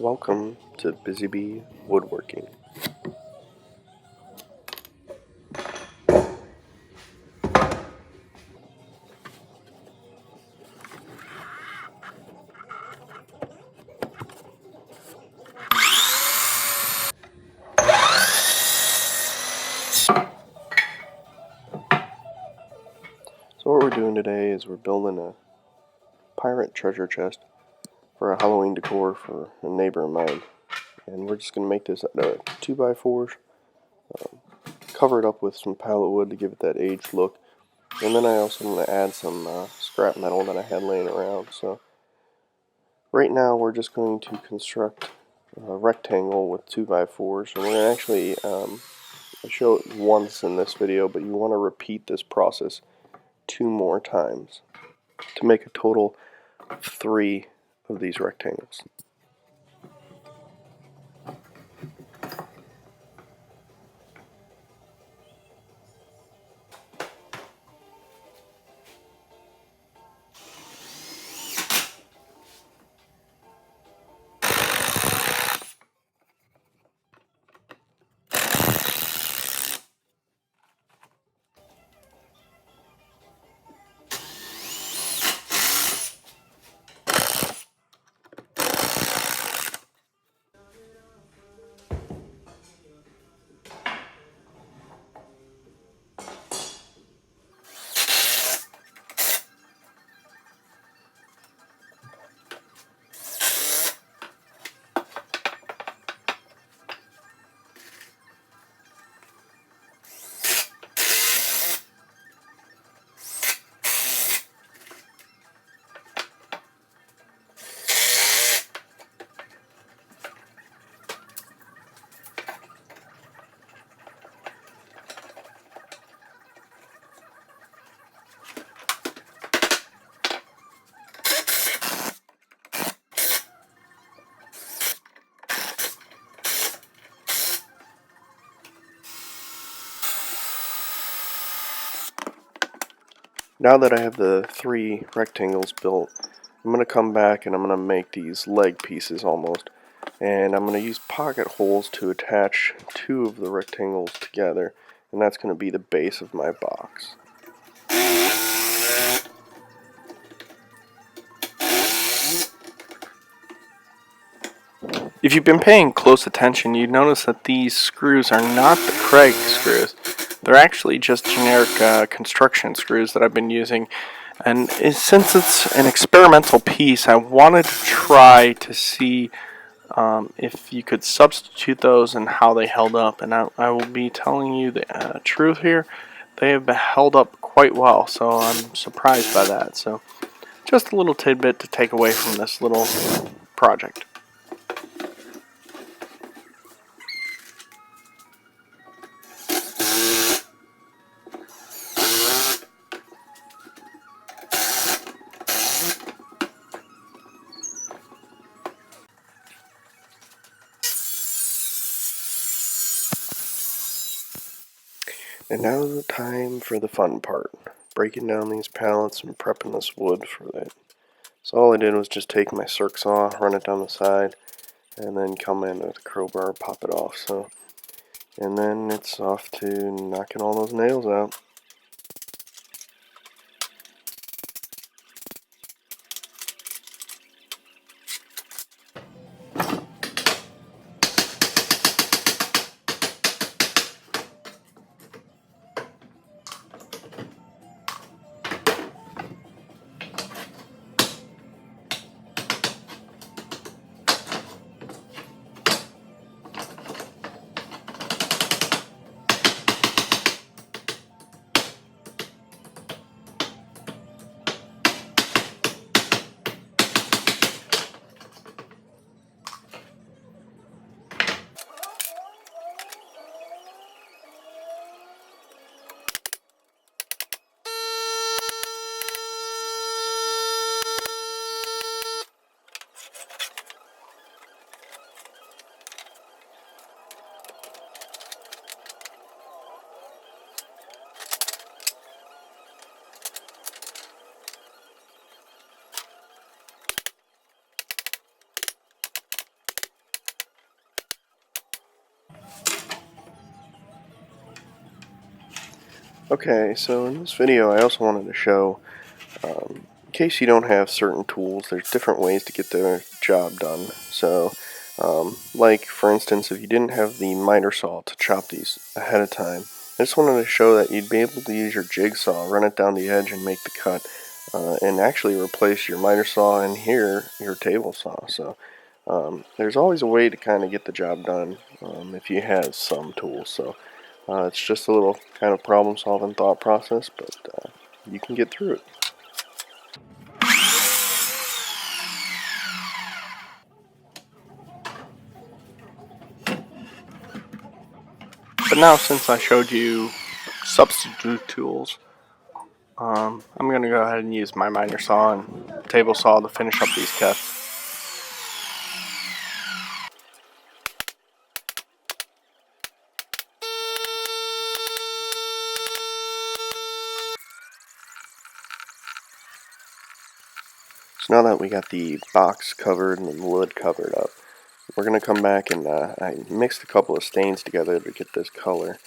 Welcome to Busy Bee Woodworking. So what we're doing today is we're building a pirate treasure chest for a Halloween decor for a neighbor of mine. And we're just going to make this out of 2x4s, cover it up with some pallet wood to give it that aged look. And then I also want to add some scrap metal that I had laying around. So right now we're just going to construct a rectangle with 2x4s. And we're going to actually I show it once in this video, but you want to repeat this process 2 more times to make a total of 3 of these rectangles. Now that I have the 3 rectangles built, I'm going to come back and I'm going to make these leg pieces almost. And I'm going to use pocket holes to attach 2 of the rectangles together. And that's going to be the base of my box. If you've been paying close attention, you'd notice that these screws are not the Craig screws. They're actually just generic construction screws that I've been using. And since it's an experimental piece, I wanted to try to see if you could substitute those and how they held up. And I will be telling you the truth here. They have held up quite well, so I'm surprised by that. So just a little tidbit to take away from this little project. And now is the time for the fun part, breaking down these pallets and prepping this wood for it. So all I did was just take my circ saw, run it down the side, and then come in with a crowbar, pop it off. And then it's off to knocking all those nails out. Okay, so in this video I also wanted to show, in case you don't have certain tools, there's different ways to get the job done. So, like for instance, if you didn't have the miter saw to chop these ahead of time, I just wanted to show that you'd be able to use your jigsaw, run it down the edge and make the cut, and actually replace your miter saw and here your table saw. So there's always a way to kind of get the job done if you have some tools. So it's just a little kind of problem solving thought process, but you can get through it. But now, since I showed you substitute tools, I'm going to go ahead and use my miter saw and table saw to finish up these cuts. So now that we got the box covered and the lid covered up, we're going to come back and I mixed a couple of stains together to get this color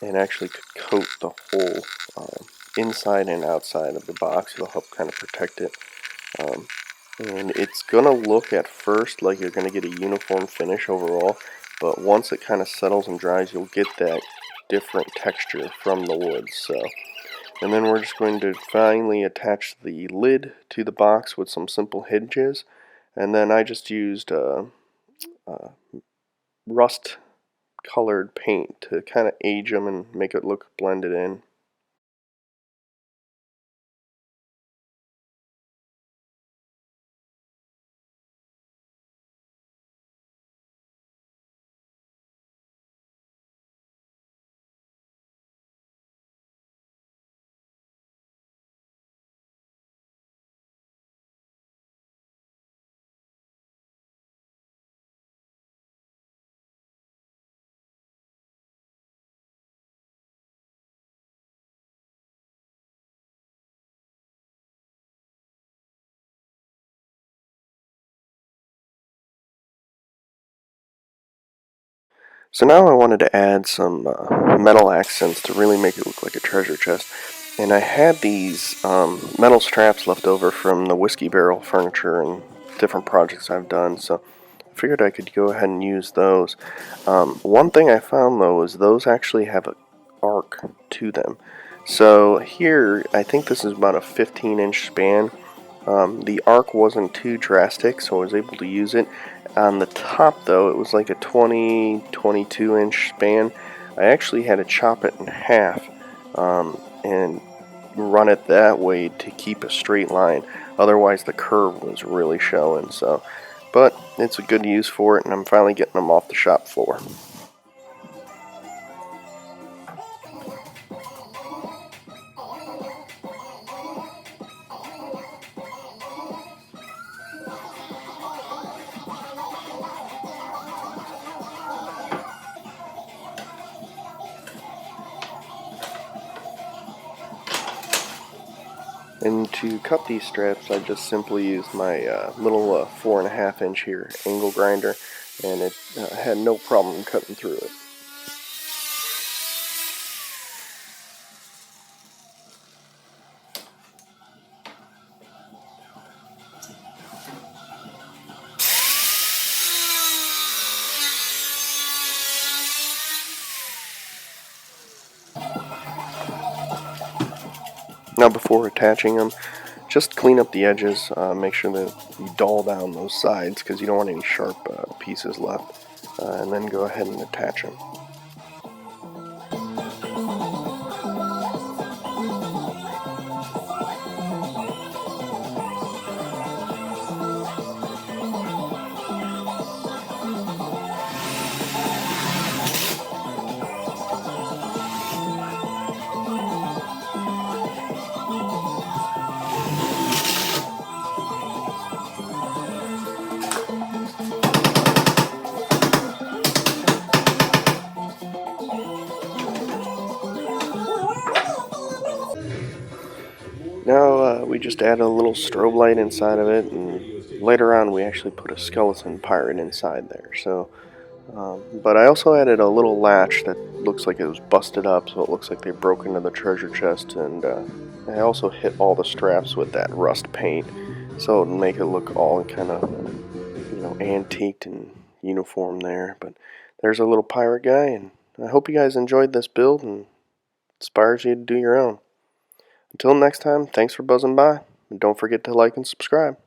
and actually coat the whole inside and outside of the box. It'll help kind of protect it. And it's going to look at first like you're going to get a uniform finish overall, but once it kind of settles and dries, you'll get that different texture from the wood. So, and then we're just going to finally attach the lid to the box with some simple hinges, and then I just used rust colored paint to kind of age them and make it look blended in. So now I wanted to add some metal accents to really make it look like a treasure chest. And I had these metal straps left over from the whiskey barrel furniture and different projects I've done, so I figured I could go ahead and use those. One thing I found though is those actually have an arc to them. So here, I think this is about a 15-inch span. The arc wasn't too drastic, so I was able to use it. On the top, though, it was like a 22-inch span. I actually had to chop it in half and run it that way to keep a straight line. Otherwise, the curve was really showing. So, but it's a good use for it, and I'm finally getting them off the shop floor. And to cut these straps, I just simply used my little 4.5-inch here angle grinder, and it had no problem cutting through it. Now before attaching them, just clean up the edges, make sure that you dull down those sides because you don't want any sharp pieces left, and then go ahead and attach them. Now we just add a little strobe light inside of it, and later on we actually put a skeleton pirate inside there. So But I also added a little latch that looks like it was busted up, so it looks like they broke into the treasure chest, and I also hit all the straps with that rust paint, so it'll make it look all kind of, antiqued and uniform there. But there's a little pirate guy, and I hope you guys enjoyed this build and inspires you to do your own. Until next time, thanks for buzzing by, and don't forget to like and subscribe.